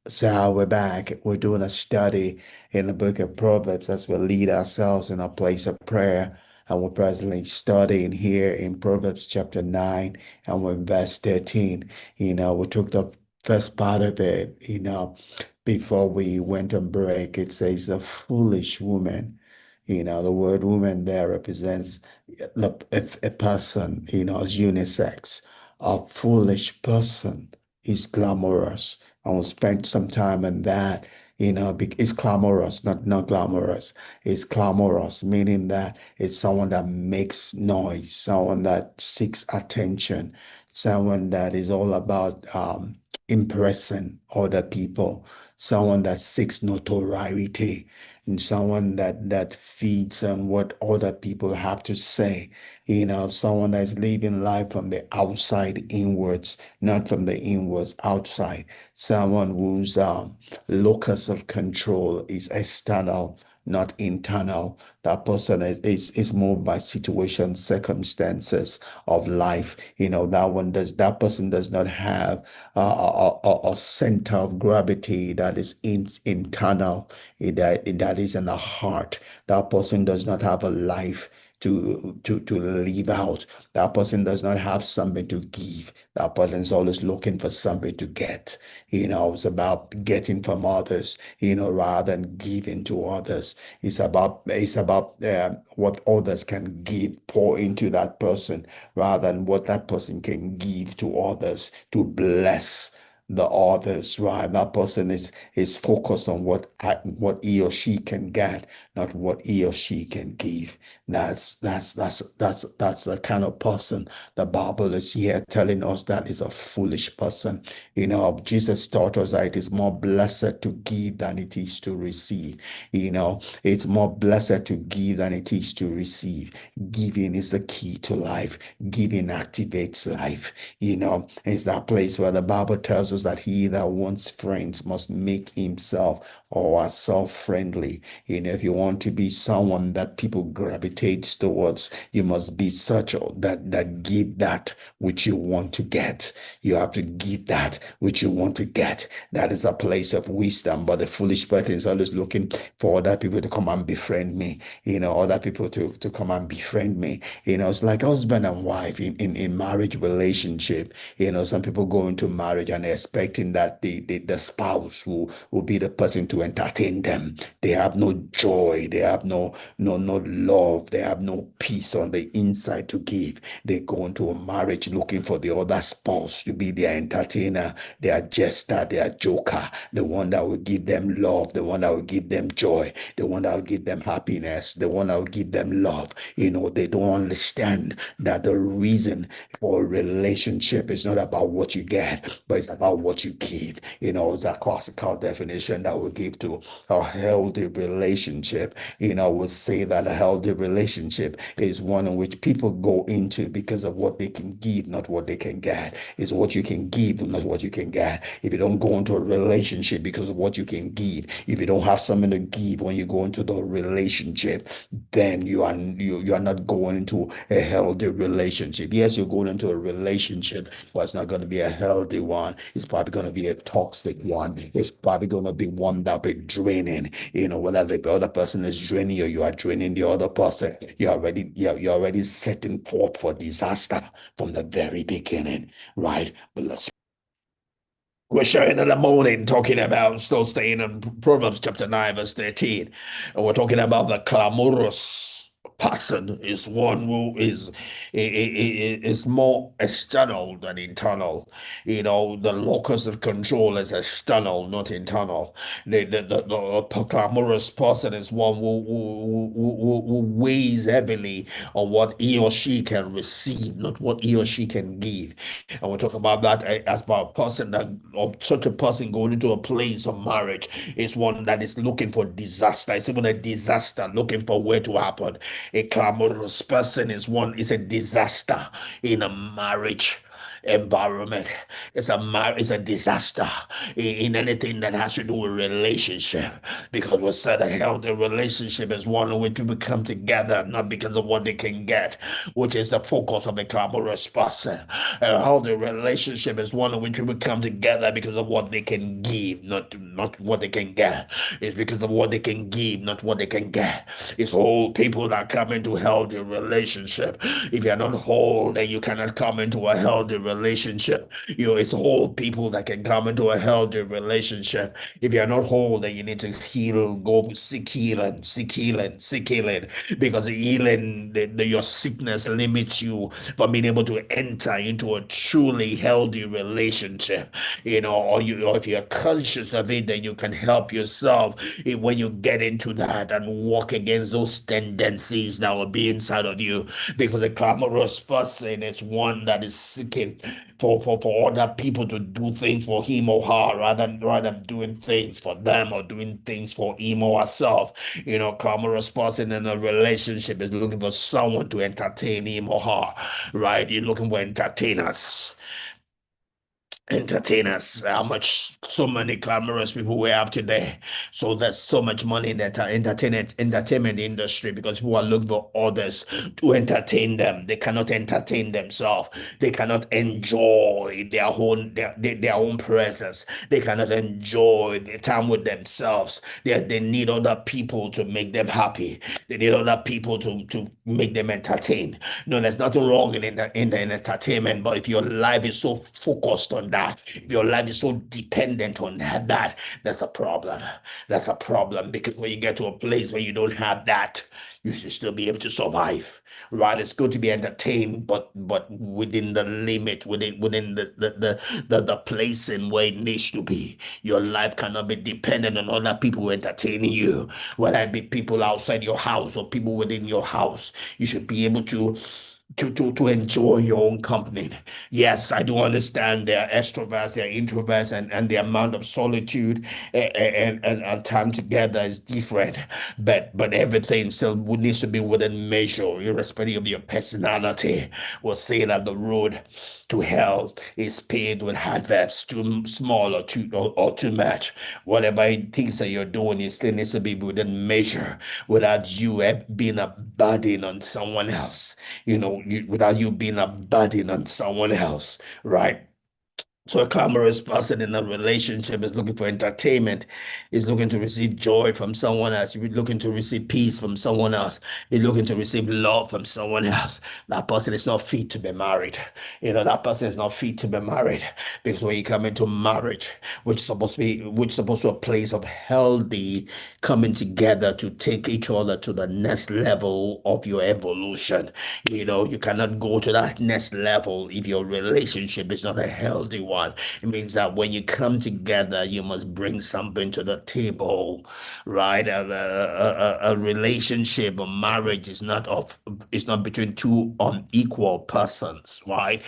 So we're back. We're doing a study in the book of Proverbs as we lead ourselves in a place of prayer. And we're presently studying here in Proverbs chapter 9, and we're in verse 13. We took the first part of it, before we went on break. It says the foolish woman. The word woman there represents a person, as unisex. A foolish person is glamorous. I will spend some time on that. It's clamorous, not glamorous. It's clamorous, meaning that it's someone that makes noise, someone that seeks attention, someone that is all about impressing other people, someone that seeks notoriety, and someone that feeds on what other people have to say. Someone that's living life from the outside inwards, not from the inwards outside. Someone whose locus of control is external, not internal. That person is moved by situations, circumstances of life. That person does not have a center of gravity that is internal, that is in the heart. That person does not have a life to live out. That person does not have something to give. That person is always looking for something to get. It's about getting from others, rather than giving to others. It's about what others can give, pour into that person, rather than what that person can give to others to bless the others, right? That person is focused on what he or she can get, not what he or she can give. That's the kind of person the Bible is here telling us that is a foolish person. Jesus taught us that it is more blessed to give than it is to receive. It's more blessed to give than it is to receive. Giving is the key to life. Giving activates life. It's that place where the Bible tells us that he that wants friends must make himself or herself friendly. If you want to be someone that people gravitate towards, you must be such that give that which you want to get. You have to give that which you want to get. That is a place of wisdom. But the foolish person is always looking for other people to come and befriend me, other people to come and befriend me. It's like husband and wife in marriage relationship. Some people go into marriage and they're expecting that the spouse will be the person to entertain them. They have no joy, they have no love, they have no peace on the inside to give. They go into a marriage looking for the other spouse to be their entertainer, their jester, their joker, the one that will give them love, the one that will give them joy, the one that will give them happiness, the one that will give them love. They don't understand that the reason for a relationship is not about what you get, but it's about what you give. It's a classical definition that we give to a healthy relationship. Would say that a healthy relationship is one in which people go into because of what they can give, not what they can get. It's what you can give, not what you can get. If you don't go into a relationship because of what you can give, if you don't have something to give when you go into the relationship, then you are not going into a healthy relationship. Yes, you're going into a relationship, but it's not going to be a healthy one. It's probably going to be a toxic one. It's probably going to be one that will be draining. Whether the other person is draining you, you are draining the other person. You're already setting forth for disaster from the very beginning, right? But we're sharing in the morning talking about, still staying in Proverbs chapter 9, verse 13. And we're talking about the clamorous person is one who is more external than internal. The locus of control is external, not internal. The clamorous person is one who weighs heavily on what he or she can receive, not what he or she can give. And we'll talk about that as about a person that, or such a person going into a place of marriage is one that is looking for disaster. It's even a disaster looking for where to happen. A clamorous person is a disaster in a marriage. environment. It's a disaster in anything that has to do with relationship. Because we said a healthy relationship is one in which people come together not because of what they can get, which is the focus of the clamorous person. A healthy relationship is one in which people come together because of what they can give, not what they can get. It's because of what they can give, not what they can get. It's whole people that come into healthy relationship. If you're not whole, then you cannot come into a healthy relationship. It's whole people that can come into a healthy relationship. If you're not whole, then you need to heal, go seek healing, seek healing, seek healing, because the healing, your sickness limits you from being able to enter into a truly healthy relationship. Or if you're conscious of it, then you can help yourself when you get into that and walk against those tendencies that will be inside of you. Because a clamorous person is one that is seeking for other people to do things for him or her rather than doing things for them or doing things for him or herself. Clamorous person in a relationship is looking for someone to entertain him or her, right? You're looking for entertainers. How much so many clamorous people we have today. So there's so much money in the entertainment industry because people are looking for others to entertain them. They cannot entertain themselves. They cannot enjoy their own presence. They cannot enjoy the time with themselves. They need other people to make them happy. They need other people to make them entertain. No, there's nothing wrong in the entertainment, but if your life is so focused on that, if your life is so dependent on that, that's a problem. That's a problem because when you get to a place where you don't have that, you should still be able to survive. Right? It's good to be entertained, but within the limit, within the place and where it needs to be. Your life cannot be dependent on other people entertaining you, whether it be people outside your house or people within your house. You should be able to enjoy your own company. Yes, I do understand there are extroverts, there are introverts, and the amount of solitude and time together is different. But everything still needs to be within measure, irrespective of your personality. We'll say that the road to hell is paved with adverbs too small or too much. Whatever it is that you're doing, it still needs to be within measure without you being a burden on someone else. Without you being a burden on someone else, right? So a clamorous person in a relationship is looking for entertainment, is looking to receive joy from someone else, you're looking to receive peace from someone else, you're looking to receive love from someone else. That person is not fit to be married. That person is not fit to be married because when you come into marriage, which is supposed to be a place of healthy coming together to take each other to the next level of your evolution. You cannot go to that next level if your relationship is not a healthy one. It means that when you come together, you must bring something to the table, right? A relationship, a marriage is not between two unequal persons, right?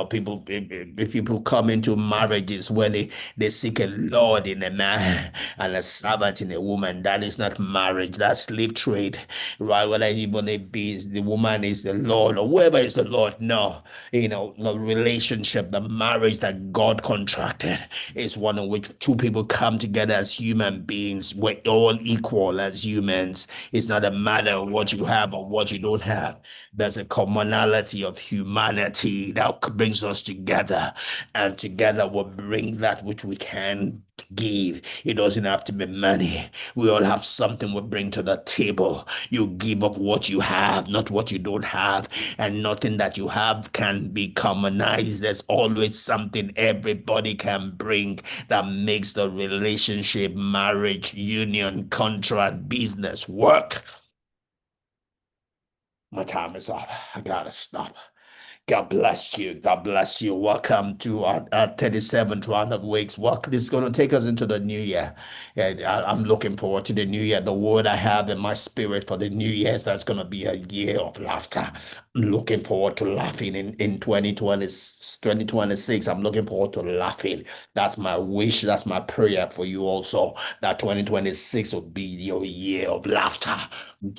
People if people come into marriages where they seek a lord in a man and a servant in a woman. That is not marriage. That's slave trade, right? Whether even it be the woman is the Lord or whoever is the Lord. No, the relationship, the marriage that God contracted is one in which two people come together as human beings. We're all equal as humans. It's not a matter of what you have or what you don't have. There's a commonality of humanity that brings us together, and together we'll bring that which we can give. It doesn't have to be money. We all have something we bring to the table. You give up what you have, not what you don't have, and nothing that you have can be commonized. There's always something everybody can bring that makes the relationship, marriage, union, contract, business work. My time is up. I gotta stop. God bless you. God bless you. Welcome to our 37th round of weeks. This is going to take us into the new year. And I'm looking forward to the new year. The word I have in my spirit for the new year is that's going to be a year of laughter. I'm looking forward to laughing in 2026. I'm looking forward to laughing. That's my wish. That's my prayer for you also, that 2026 will be your year of laughter.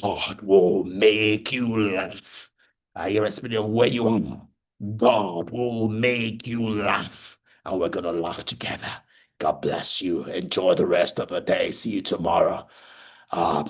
God will make you laugh, irrespective of where you are. God will make you laugh, and we're going to laugh together. God bless you. Enjoy the rest of the day. See you tomorrow.